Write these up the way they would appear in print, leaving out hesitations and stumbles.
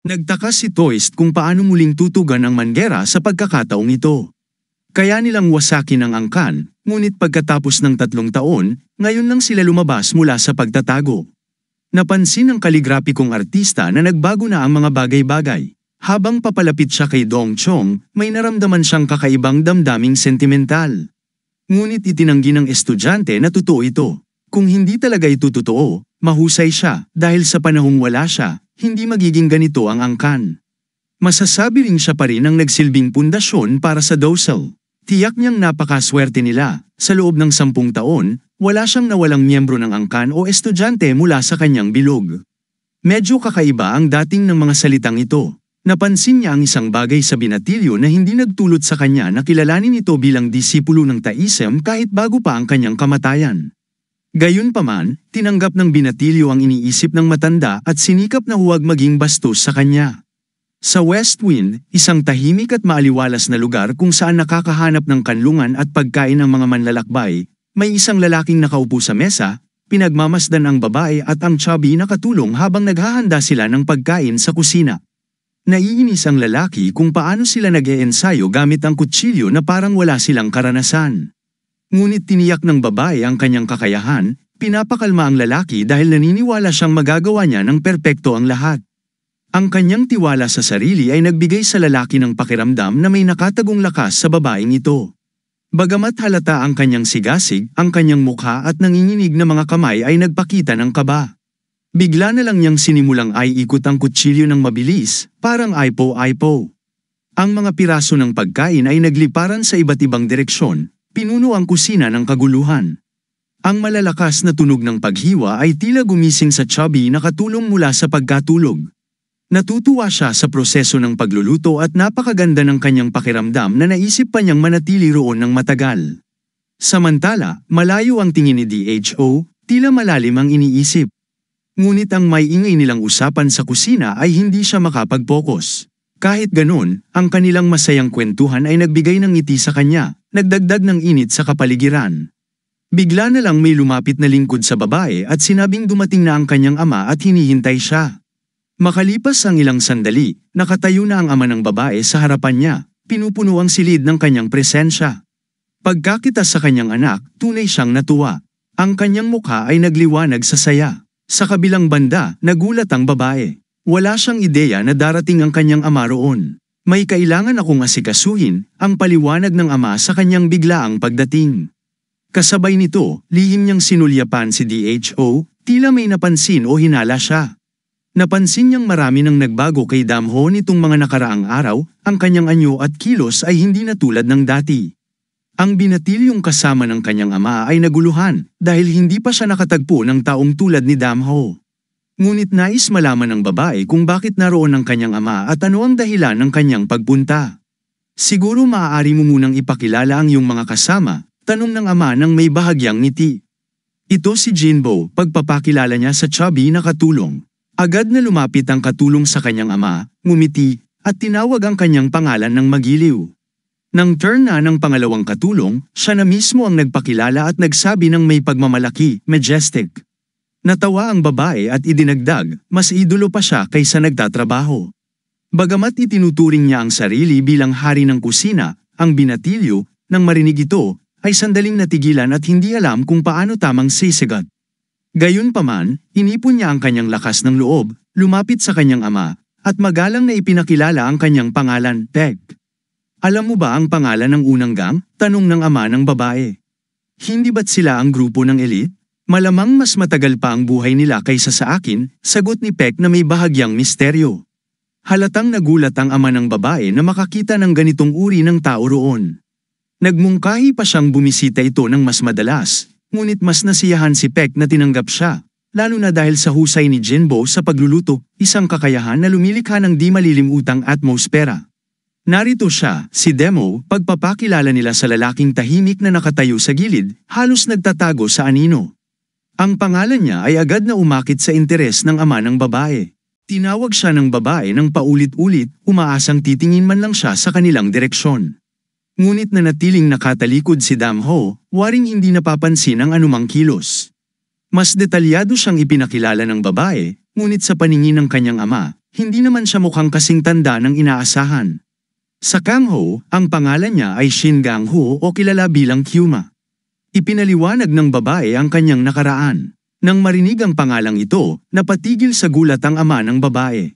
Nagtaka si Toist kung paano muling tutugan ang Manggera sa pagkakataong ito. Kaya nilang wasakin ang angkan, ngunit pagkatapos ng 3 taon, ngayon lang sila lumabas mula sa pagtatago. Napansin ng kaligrapikong artista na nagbago na ang mga bagay-bagay. Habang papalapit siya kay Dong Chong, may naramdaman siyang kakaibang damdaming sentimental. Ngunit itinanggi ng estudyante na totoo ito. Kung hindi talaga ito totoo, mahusay siya dahil sa panahong wala siya, hindi magiging ganito ang angkan. Masasabi rin siya pa rin ang nagsilbing pundasyon para sa Docel. Tiyak niyang napakaswerte nila, sa loob ng 10 taon, wala siyang nawalang miyembro ng angkan o estudyante mula sa kanyang bilog. Medyo kakaiba ang dating ng mga salitang ito. Napansin niya ang isang bagay sa binatilyo na hindi nagtulot sa kanya na kilalanin ito bilang disipulo ng Taisem kahit bago pa ang kanyang kamatayan. Gayunpaman, tinanggap ng binatilyo ang iniisip ng matanda at sinikap na huwag maging bastos sa kanya. Sa West Wind, isang tahimik at maaliwalas na lugar kung saan nakakahanap ng kanlungan at pagkain ang mga manlalakbay, may isang lalaking nakaupo sa mesa, pinagmamasdan ang babae at ang chubby na katulong habang naghahanda sila ng pagkain sa kusina. Naiinis ang lalaki kung paano sila nag-eensayo gamit ang kutsilyo na parang wala silang karanasan. Ngunit tiniyak ng babae ang kanyang kakayahan, pinapakalma ang lalaki dahil naniniwala siyang magagawa niya ng perpekto ang lahat. Ang kanyang tiwala sa sarili ay nagbigay sa lalaki ng pakiramdam na may nakatagong lakas sa babaeng ito. Bagamat halata ang kanyang sigasig, ang kanyang mukha at nanginginig na mga kamay ay nagpakita ng kaba. Bigla na lang niyang sinimulang ay ikot ang kutsilyo ng mabilis, parang aipo-aipo. Ang mga piraso ng pagkain ay nagliparan sa iba't ibang direksyon. Pinuno ang kusina ng kaguluhan. Ang malalakas na tunog ng paghiwa ay tila gumising sa chubby na katulong mula sa pagkatulog. Natutuwa siya sa proseso ng pagluluto at napakaganda ng kanyang pakiramdam na naisip pa niyang manatili roon ng matagal. Samantala, malayo ang tingin ni DHO, tila malalim ang iniisip. Ngunit ang may ingay nilang usapan sa kusina ay hindi siya makapag-focus. Kahit ganun, ang kanilang masayang kwentuhan ay nagbigay ng ngiti sa kanya, nagdagdag ng init sa kapaligiran. Bigla na lang may lumapit na lingkod sa babae at sinabing dumating na ang kanyang ama at hinihintay siya. Makalipas ang ilang sandali, nakatayo na ang ama ng babae sa harapan niya, pinupuno ang silid ng kanyang presensya. Pagkakita sa kanyang anak, tunay siyang natuwa. Ang kanyang mukha ay nagliwanag sa saya. Sa kabilang banda, nagulat ang babae. Wala siyang ideya na darating ang kanyang ama roon. May kailangan akong asikasuhin, ang paliwanag ng ama sa kanyang biglaang pagdating. Kasabay nito, lihim niyang sinulyapan si DHO, tila may napansin o hinala siya. Napansin niyang marami nang nagbago kay Damho nitong mga nakaraang araw, ang kanyang anyo at kilos ay hindi na tulad ng dati. Ang binatilyong kasama ng kanyang ama ay naguluhan dahil hindi pa siya nakatagpo ng taong tulad ni Damho. Ngunit nais malaman ng babae kung bakit naroon ang kanyang ama at ano ang dahilan ng kanyang pagpunta. Siguro maaari mo munang ipakilala ang iyong mga kasama, tanong ng ama nang may bahagyang ngiti. Ito si Jinbo, pagpapakilala niya sa chubby na katulong. Agad na lumapit ang katulong sa kanyang ama, ngumiti, at tinawag ang kanyang pangalan ng magiliw. Nang turn na ng pangalawang katulong, siya na mismo ang nagpakilala at nagsabi ng may pagmamalaki, majestic. Natawa ang babae at idinagdag, mas idolo pa siya kaysa nagtatrabaho. Bagamat itinuturing niya ang sarili bilang hari ng kusina, ang binatilyo, nang marinig ito, ay sandaling natigilan at hindi alam kung paano tamang sisigat. Gayunpaman, inipon niya ang kanyang lakas ng loob, lumapit sa kanyang ama, at magalang na ipinakilala ang kanyang pangalan, Peg. Alam mo ba ang pangalan ng unang gang? Tanong ng ama ng babae. Hindi ba't sila ang grupo ng elite? Malamang mas matagal pa ang buhay nila kaysa sa akin, sagot ni Peck na may bahagyang misteryo. Halatang nagulat ang ama ng babae na makakita ng ganitong uri ng tao roon. Nagmungkahi pa siyang bumisita ito ng mas madalas, ngunit mas nasiyahan si Peck na tinanggap siya, lalo na dahil sa husay ni Jinbo sa pagluluto, isang kakayahan na lumilikha ng di malilimutang atmosfera. Narito siya, si Demo, pagpapakilala nila sa lalaking tahimik na nakatayo sa gilid, halos nagtatago sa anino. Ang pangalan niya ay agad na umakit sa interes ng ama ng babae. Tinawag siya ng babae ng paulit-ulit, umaasang titingin man lang siya sa kanilang direksyon. Ngunit nanatiling nakatalikod si Damho, waring hindi napapansin ang anumang kilos. Mas detalyado siyang ipinakilala ng babae, ngunit sa paningin ng kanyang ama, hindi naman siya mukhang kasing tanda ng inaasahan. Sa Kangho, ang pangalan niya ay Shin Gang-ho o kilala bilang Kyuma. Ipinaliwanag ng babae ang kanyang nakaraan. Nang marinig ang pangalang ito, napatigil sa gulat ang ama ng babae.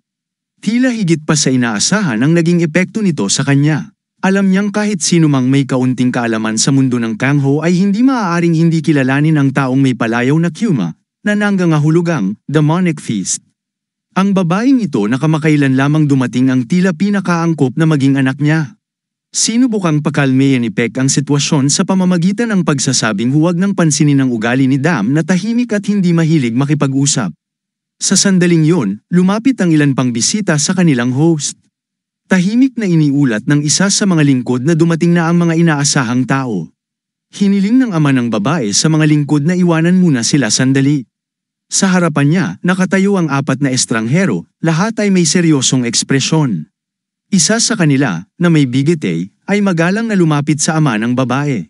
Tila higit pa sa inaasahan ang naging epekto nito sa kanya. Alam niyang kahit sino mang may kaunting kaalaman sa mundo ng Kangho ay hindi maaaring hindi kilalanin ang taong may palayaw na Kyuma, na nanggangahulugang demonic feast. Ang babaeng ito na kamakailan lamang dumating ang tila pinakaangkop na maging anak niya. Sinubukang pakalmeyan ni Peck ang sitwasyon sa pamamagitan ng pagsasabing huwag nang pansinin ang ugali ni Dam na tahimik at hindi mahilig makipag-usap. Sa sandaling yun, lumapit ang ilan pang bisita sa kanilang host. Tahimik na iniulat ng isa sa mga lingkod na dumating na ang mga inaasahang tao. Hiniling ng ama ng babae sa mga lingkod na iwanan muna sila sandali. Sa harapan niya, nakatayo ang 4 na estranghero, lahat ay may seryosong ekspresyon. Isa sa kanila, na may bigete, ay magalang na lumapit sa ama ng babae.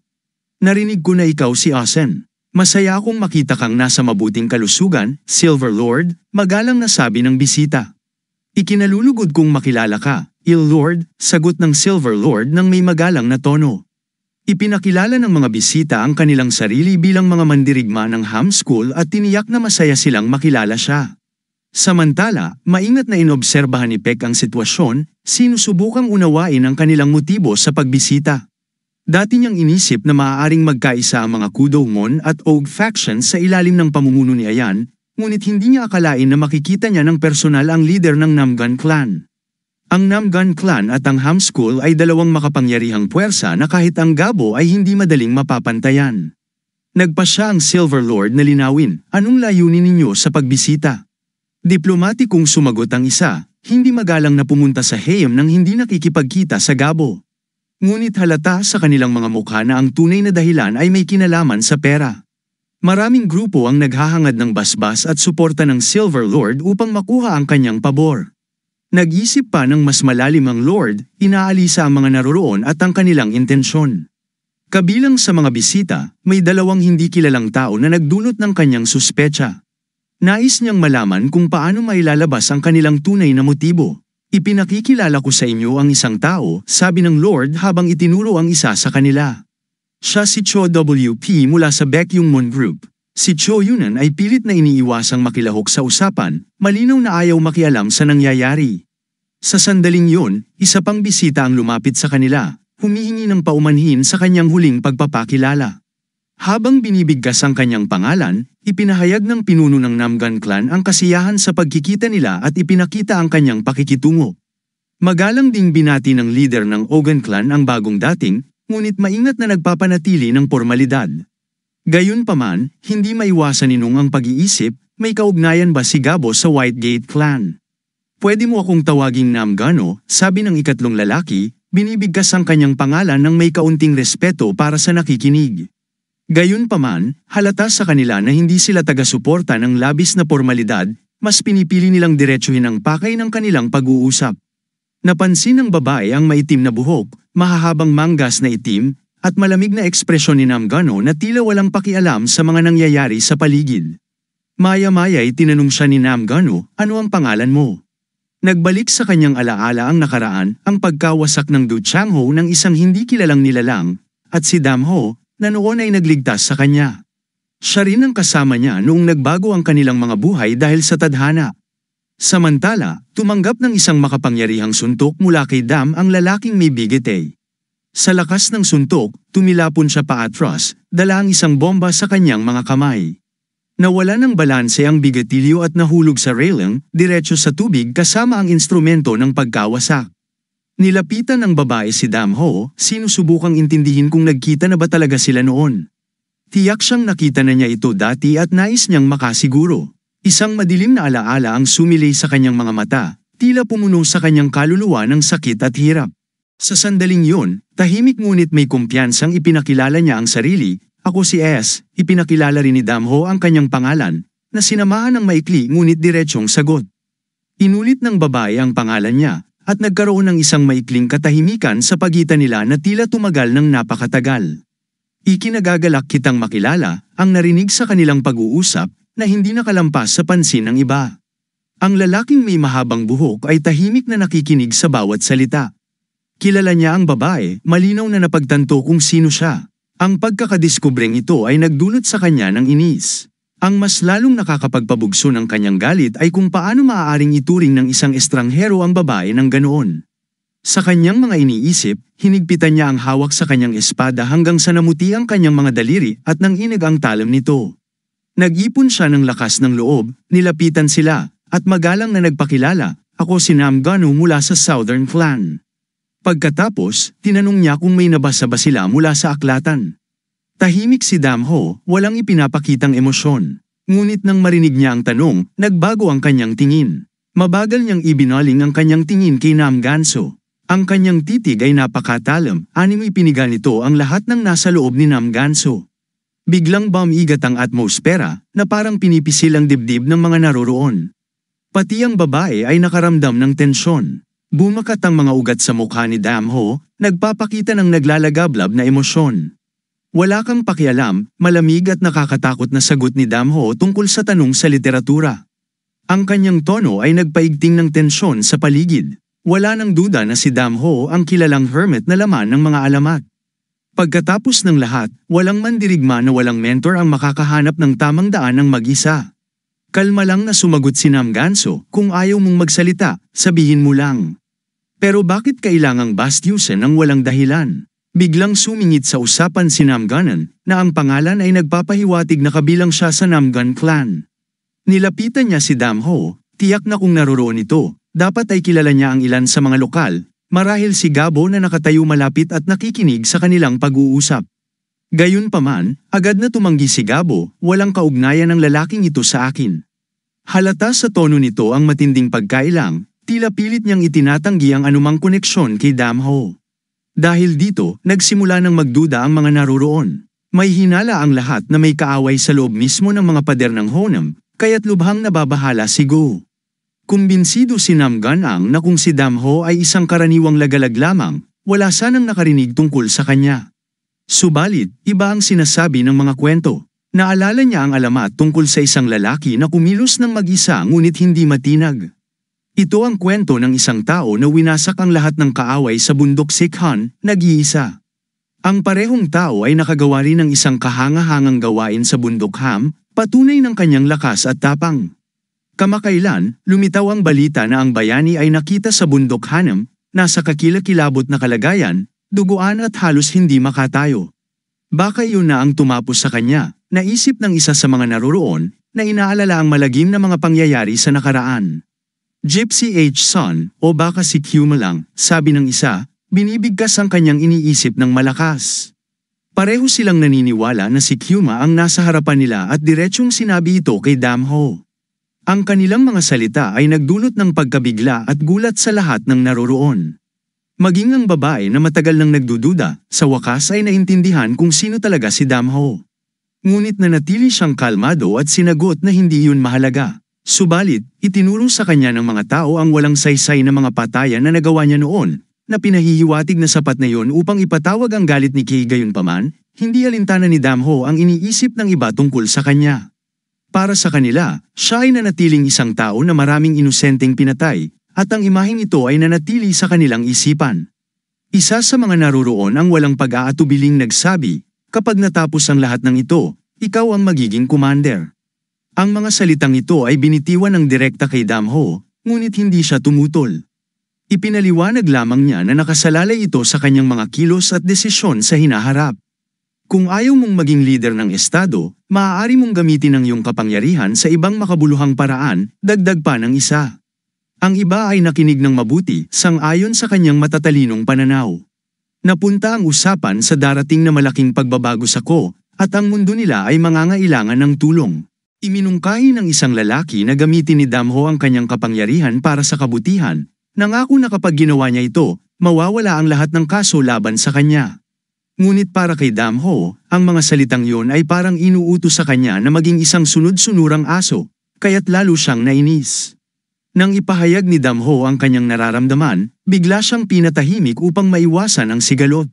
Narinig ko na ikaw si Asen. Masaya akong makita kang nasa mabuting kalusugan, Silver Lord, magalang na sabi ng bisita. Ikinalulugod kong makilala ka, Il Lord, sagot ng Silver Lord ng may magalang na tono. Ipinakilala ng mga bisita ang kanilang sarili bilang mga mandirigma ng Ham School at tiniyak na masaya silang makilala siya. Samantala, maingat na inobserbahan ni Peck ang sitwasyon, sinusubukang unawain ang kanilang motibo sa pagbisita. Dati niyang inisip na maaaring magkaisa ang mga Kudoumun at Og factions sa ilalim ng pamumuno ni Ayan, ngunit hindi niya akalain na makikita niya ng personal ang leader ng Namgan Clan. Ang Namgan Clan at ang Ham School ay dalawang makapangyarihang puwersa na kahit ang Gabo ay hindi madaling mapapantayan. Nagpasya ang Silver Lord na linawin, anong layunin ninyo sa pagbisita? Diplomatikong sumagot ang isa, hindi magalang na pumunta sa Hayam nang hindi nakikipagkita sa Gabo. Ngunit halata sa kanilang mga mukha na ang tunay na dahilan ay may kinalaman sa pera. Maraming grupo ang naghahangad ng basbas at suporta ng Silver Lord upang makuha ang kanyang pabor. Nag-isip pa ng mas malalim ang Lord, inaalisa ang mga naroroon at ang kanilang intensyon. Kabilang sa mga bisita, may 2 hindi kilalang tao na nagdulot ng kanyang suspecha. Nais niyang malaman kung paano mailalabas ang kanilang tunay na motibo. Ipinakikilala ko sa inyo ang isang tao, sabi ng Lord habang itinuro ang isa sa kanila. Siya si Cho WP mula sa Baekhyun Moon Group. Si Cho Yunan ay pilit na iniiwasang makilahok sa usapan, malinaw na ayaw makialam sa nangyayari. Sa sandaling yun, isa pang bisita ang lumapit sa kanila, humihingi ng paumanhin sa kanyang huling pagpapakilala. Habang binibigkas ang kanyang pangalan, ipinahayag ng pinuno ng Namgan Clan ang kasiyahan sa pagkikita nila at ipinakita ang kanyang pakikitungo. Magalang ding binati ng leader ng Ogan Clan ang bagong dating, ngunit maingat na nagpapanatili ng pormalidad. Gayunpaman, hindi maiwasan ni Nung ang pag-iisip, may kaugnayan ba si Gabo sa Whitegate Clan? Pwede mo akong tawaging Namgano, sabi ng ikatlong lalaki, binibigkas ang kanyang pangalan ng may kaunting respeto para sa nakikinig. Gayunpaman, halata sa kanila na hindi sila taga-suporta ng labis na pormalidad, mas pinipili nilang diretsuhin ang pakay ng kanilang pag-uusap. Napansin ng babae ang maitim na buhok, mahahabang manggas na itim, at malamig na ekspresyon ni Namgano na tila walang pakialam sa mga nangyayari sa paligid. Maya-maya ay tinanong siya ni Namgano, ano ang pangalan mo? Nagbalik sa kanyang alaala ang nakaraan, ang pagkawasak ng Du Changho ng isang hindi kilalang nilalang, at si Damho, na noon ay nagligtas sa kanya. Siya rin ang kasama niya noong nagbago ang kanilang mga buhay dahil sa tadhana. Samantala, tumanggap ng isang makapangyarihang suntok mula kay Dam ang lalaking may bigete. Sa lakas ng suntok, tumilapon siya paatras, dala ang isang bomba sa kanyang mga kamay. Nawala ng balanse ang bigatilyo at nahulog sa railing, diretso sa tubig kasama ang instrumento ng pagkawasak. Nilapitan ng babae si Damho, sinusubukang intindihin kung nagkita na ba talaga sila noon. Tiyak siyang nakita na niya ito dati at nais niyang makasiguro. Isang madilim na alaala ang sumilay sa kanyang mga mata, tila pumuno sa kanyang kaluluwa ng sakit at hirap. Sa sandaling yun, tahimik ngunit may kumpiyansang ipinakilala niya ang sarili, ako si S, ipinakilala rin ni Damho ang kanyang pangalan, na sinamahan ng maikli ngunit diretsong sagot. Inulit ng babae ang pangalan niya, at nagkaroon ng isang maikling katahimikan sa pagitan nila na tila tumagal ng napakatagal. Ikinagagalak kitang makilala, ang narinig sa kanilang pag-uusap, na hindi nakalampas sa pansin ng iba. Ang lalaking may mahabang buhok ay tahimik na nakikinig sa bawat salita. Kilala niya ang babae, malinaw na napagtanto kung sino siya. Ang pagkakadiskubreng ito ay nagdulot sa kanya ng inis. Ang mas lalong nakakapagpabugso ng kanyang galit ay kung paano maaaring ituring ng isang estranghero ang babae ng ganoon. Sa kanyang mga iniisip, hinigpitan niya ang hawak sa kanyang espada hanggang sa namuti ang kanyang mga daliri at nanginig ang talam nito. Nag-ipon siya ng lakas ng loob, nilapitan sila, at magalang na nagpakilala, "Ako si Namgano mula sa Southern Clan." Pagkatapos, tinanong niya kung may nabasa ba sila mula sa aklatan. Tahimik si Damho, walang ipinapakitang emosyon. Ngunit nang marinig niya ang tanong, nagbago ang kanyang tingin. Mabagal niyang ibinaling ang kanyang tingin kay Namganso. Ang kanyang titig ay napakatalam, anime ipiniga nito ang lahat ng nasa loob ni Namganso. Biglang bumigat ang atmosfera, na parang pinipisil ang dibdib ng mga naroroon. Pati ang babae ay nakaramdam ng tensyon. Bumakat ang mga ugat sa mukha ni Damho, nagpapakita ng naglalagablab na emosyon. Wala kang pakialam, malamig at nakakatakot na sagot ni Damho tungkol sa tanong sa literatura. Ang kanyang tono ay nagpaigting ng tensyon sa paligid. Wala nang duda na si Damho ang kilalang hermit na laman ng mga alamat. Pagkatapos ng lahat, walang mandirigma na walang mentor ang makakahanap ng tamang daan ng mag-isa. Kalma lang na sumagot si Namganso, "Kung ayaw mong magsalita, sabihin mo lang." Pero bakit kailangang bastyusin ng walang dahilan? Biglang sumingit sa usapan si Namganan, na ang pangalan ay nagpapahiwatig na kabilang siya sa Namgan clan. Nilapitan niya si Damho, tiyak na kung naroroon ito. Dapat ay kilala niya ang ilan sa mga lokal, marahil si Gabo na nakatayo malapit at nakikinig sa kanilang pag-uusap. Gayunpaman, agad na tumanggi si Gabo, "Walang kaugnayan ng lalaking ito sa akin." Halata sa tono nito ang matinding pagkailang, tila pilit niyang itinatanggi ang anumang koneksyon kay Damho. Dahil dito, nagsimula ng magduda ang mga naroroon. May hinala ang lahat na may kaaway sa loob mismo ng mga pader ng Honam, kaya't lubhang nababahala si Go. Kumbinsido si Namganang na kung si Damho ay isang karaniwang lagalag lamang, wala sanang nakarinig tungkol sa kanya. Subalit, iba ang sinasabi ng mga kwento. Naalala niya ang alamat tungkol sa isang lalaki na kumilos ng mag-isa ngunit hindi matinag. Ito ang kwento ng isang tao na winasak ang lahat ng kaaway sa bundok Sikhan, nag-iisa. Ang parehong tao ay nakagawa rin ng isang kahangahangang gawain sa bundok Ham, patunay ng kanyang lakas at tapang. Kamakailan, lumitaw ang balita na ang bayani ay nakita sa bundok Hanam, nasa kakilakilabot na kalagayan, duguan at halos hindi makatayo. Baka iyon na ang tumapos sa kanya, naisip ng isa sa mga naroroon, na inaalala ang malagim na mga pangyayari sa nakaraan. "Gypsy H. Son, o baka si Kyuma lang," sabi ng isa, binibigkas ang kanyang iniisip ng malakas. Pareho silang naniniwala na si Kyuma ang nasa harapan nila at diretsyong sinabi ito kay Damho. Ang kanilang mga salita ay nagdulot ng pagkabigla at gulat sa lahat ng naroroon. Maging ang babae na matagal nang nagdududa, sa wakas ay naintindihan kung sino talaga si Damho. Ngunit nanatili siyang kalmado at sinagot na hindi yun mahalaga. Subalit, itinuro sa kanya ng mga tao ang walang saysay na mga patayan na nagawa niya noon, na pinahihiwatig na sapat na yun upang ipatawag ang galit ni Kay. Gayunpaman, hindi alintana ni Damho ang iniisip ng iba tungkol sa kanya. Para sa kanila, siya ay nanatiling isang tao na maraming inosenteng pinatay, at ang imaheng ito ay nanatili sa kanilang isipan. Isa sa mga naroroon ang walang pag-aatubiling nagsabi, "Kapag natapos ang lahat ng ito, ikaw ang magiging commander." Ang mga salitang ito ay binitiwan ng direkta kay Damho, ngunit hindi siya tumutol. Ipinaliwanag lamang niya na nakasalalay ito sa kanyang mga kilos at desisyon sa hinaharap. Kung ayaw mong maging leader ng estado, maaari mong gamitin ang iyong kapangyarihan sa ibang makabuluhang paraan, dagdag pa ng isa. Ang iba ay nakinig ng mabuti, sang-ayon sa kanyang matatalinong pananaw. Napunta ang usapan sa darating na malaking pagbabago sa Ko, at ang mundo nila ay mangangailangan ng tulong. Iminungkahi ng isang lalaki na gamitin ni Damho ang kanyang kapangyarihan para sa kabutihan, nangako na kapag ginawa niya ito, mawawala ang lahat ng kaso laban sa kanya. Ngunit para kay Damho, ang mga salitang yon ay parang inuutos sa kanya na maging isang sunod-sunurang aso, kaya't lalo siyang nainis. Nang ipahayag ni Damho ang kanyang nararamdaman, bigla siyang pinatahimik upang maiwasan ang sigalot.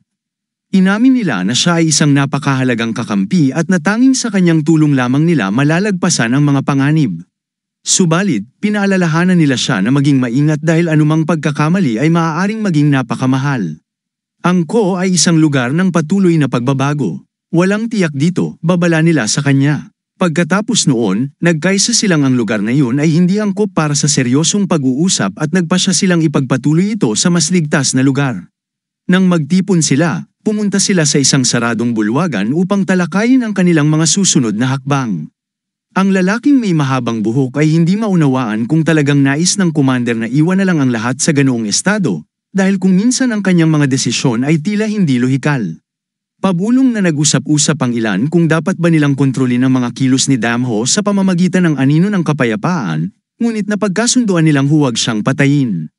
Inamin nila na siya ay isang napakahalagang kakampi at na tanging sa kanyang tulong lamang nila malalagpasan ang mga panganib. Subalit, pinaalalahanan nila siya na maging maingat dahil anumang pagkakamali ay maaaring maging napakamahal. Ang Ko ay isang lugar ng patuloy na pagbabago. Walang tiyak dito, babala nila sa kanya. Pagkatapos noon, nagkaisa silang ang lugar na iyon ay hindi angkop para sa seryosong pag-uusap at nagpasya silang ipagpatuloy ito sa mas ligtas na lugar. Nang magtipon sila, pumunta sila sa isang saradong bulwagan upang talakayin ang kanilang mga susunod na hakbang. Ang lalaking may mahabang buhok ay hindi maunawaan kung talagang nais ng commander na iwan na lang ang lahat sa ganoong estado, dahil kung minsan ang kanyang mga desisyon ay tila hindi lohikal. Pabulong na nag-usap-usap ang ilan kung dapat ba nilang kontrolin ang mga kilos ni Damho sa pamamagitan ng anino ng kapayapaan, ngunit napagkasunduan nilang huwag siyang patayin.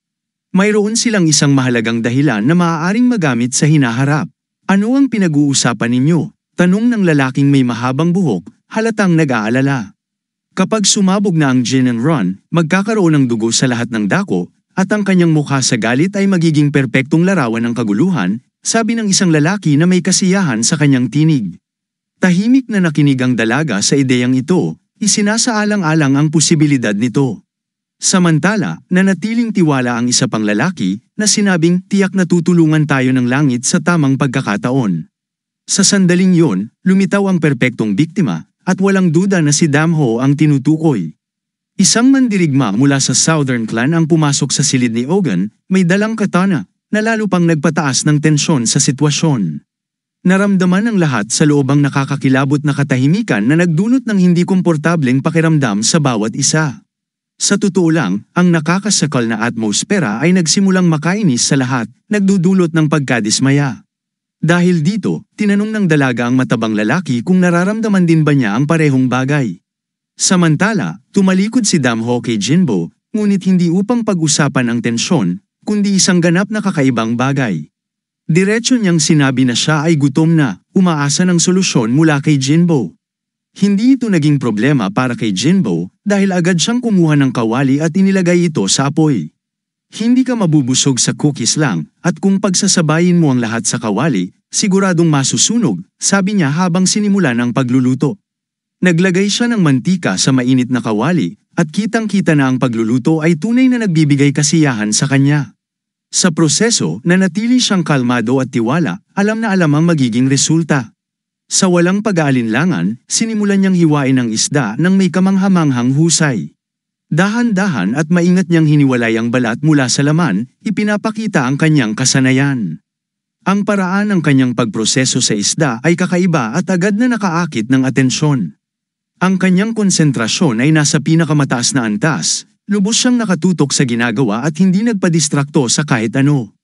Mayroon silang isang mahalagang dahilan na maaaring magamit sa hinaharap. Ano ang pinag-uusapan ninyo? Tanong ng lalaking may mahabang buhok, halatang nag-aalala. Kapag sumabog na ang Jin and Ron, magkakaroon ng dugo sa lahat ng dako, at ang kanyang mukha sa galit ay magiging perpektong larawan ng kaguluhan, sabi ng isang lalaki na may kasiyahan sa kanyang tinig. Tahimik na nakinig ang dalaga sa ideyang ito, isinasaalang-alang ang posibilidad nito. Samantala, nanatiling tiwala ang isa pang lalaki na sinabing tiyak na tutulungan tayo ng langit sa tamang pagkakataon. Sa sandaling yon, lumitaw ang perpektong biktima, at walang duda na si Damho ang tinutukoy. Isang mandirigma mula sa Southern Clan ang pumasok sa silid ni Ogan, may dalang katana, na lalo pang nagpataas ng tensyon sa sitwasyon. Naramdaman ng lahat sa loob ang nakakakilabot na katahimikan na nagdulot ng hindi komportableng pakiramdam sa bawat isa. Sa totoo lang, ang nakakasakal na atmosfera ay nagsimulang makainis sa lahat, nagdudulot ng pagkadismaya. Dahil dito, tinanong ng dalaga ang matabang lalaki kung nararamdaman din ba niya ang parehong bagay. Samantala, tumalikod si Damho kay Jinbo, ngunit hindi upang pag-usapan ang tensyon, kundi isang ganap na kakaibang bagay. Diretso niyang sinabi na siya ay gutom na, umaasa ng solusyon mula kay Jinbo. Hindi ito naging problema para kay Jinbo dahil agad siyang kumuha ng kawali at inilagay ito sa apoy. Hindi ka mabubusog sa cookies lang, at kung pagsasabayin mo ang lahat sa kawali, siguradong masusunog, sabi niya habang sinimulan ang pagluluto. Naglagay siya ng mantika sa mainit na kawali, at kitang-kita na ang pagluluto ay tunay na nagbibigay kasiyahan sa kanya. Sa proseso, nanatili siyang kalmado at tiwala, alam na alam ang magiging resulta. Sa walang pag-aalinlangan, sinimulan niyang hiwain ang isda nang may kamanghamanghang husay. Dahan-dahan at maingat niyang hiniwalay ang balat mula sa laman, ipinapakita ang kanyang kasanayan. Ang paraan ng kanyang pagproseso sa isda ay kakaiba at agad na nakaakit ng atensyon. Ang kanyang konsentrasyon ay nasa pinakamataas na antas, lubos siyang nakatutok sa ginagawa at hindi nagpadistrakto sa kahit ano.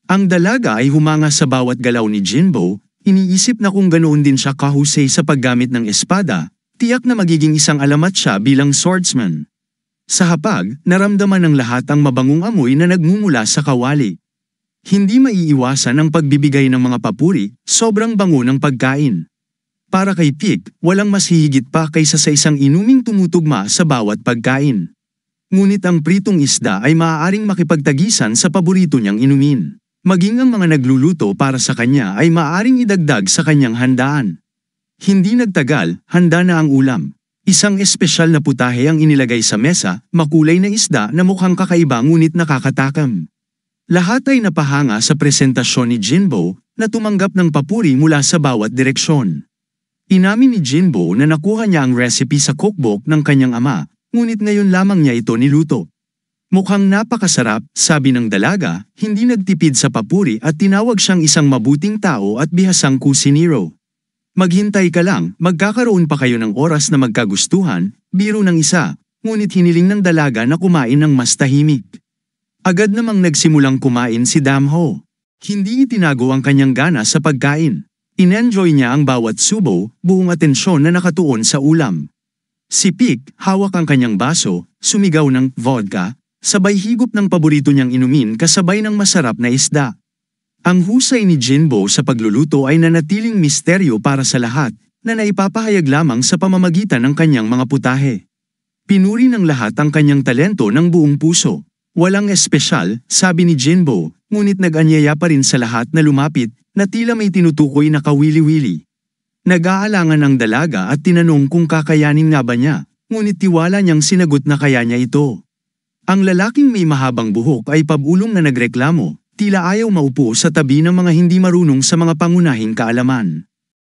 Ang dalaga ay humanga sa bawat galaw ni Jinbo, iniisip na kung ganoon din siya kahusay sa paggamit ng espada, tiyak na magiging isang alamat siya bilang swordsman. Sa hapag, naramdaman ng lahat ang mabangong amoy na nagmumula sa kawali. Hindi maiiwasan ang pagbibigay ng mga papuri, sobrang bango ng pagkain. Para kay Pik, walang mas hihigit pa kaysa sa isang inuming tumutugma sa bawat pagkain. Ngunit ang pritong isda ay maaaring makipagtagisan sa paborito niyang inumin. Maging ang mga nagluluto para sa kanya ay maaaring idagdag sa kanyang handaan. Hindi nagtagal, handa na ang ulam. Isang espesyal na putahe ang inilagay sa mesa, makulay na isda na mukhang kakaiba ngunit nakakatakam. Lahat ay napahanga sa presentasyon ni Jinbo, na tumanggap ng papuri mula sa bawat direksyon. Inamin ni Jinbo na nakuha niya ang recipe sa cookbook ng kanyang ama, ngunit ngayon lamang niya ito niluto. Mukhang napakasarap, sabi ng dalaga, hindi nagtipid sa papuri at tinawag siyang isang mabuting tao at bihasang kusinero. Maghintay ka lang, magkakaroon pa kayo ng oras na magkagustuhan, biro ng isa, ngunit hiniling ng dalaga na kumain ng mas tahimik. Agad namang nagsimulang kumain si Damho. Hindi itinago ang kanyang gana sa pagkain. Inenjoy niya ang bawat subo, buong atensyon na nakatuon sa ulam. Si Pik, hawak ang kanyang baso, sumigaw ng vodka, sabay higop ng paborito niyang inumin kasabay ng masarap na isda. Ang husay ni Jinbo sa pagluluto ay nanatiling misteryo para sa lahat, na naipapahayag lamang sa pamamagitan ng kanyang mga putahe. Pinuri ng lahat ang kanyang talento ng buong puso. Walang espesyal, sabi ni Jinbo, ngunit nag-anyaya pa rin sa lahat na lumapit, na tila may tinutukoy na kawili-wili. Nag-aalangan ang dalaga at tinanong kung kakayanin nga ba niya, ngunit tiwala niyang sinagot na kaya niya ito. Ang lalaking may mahabang buhok ay pabulong na nagreklamo, tila ayaw maupo sa tabi ng mga hindi marunong sa mga pangunahing kaalaman.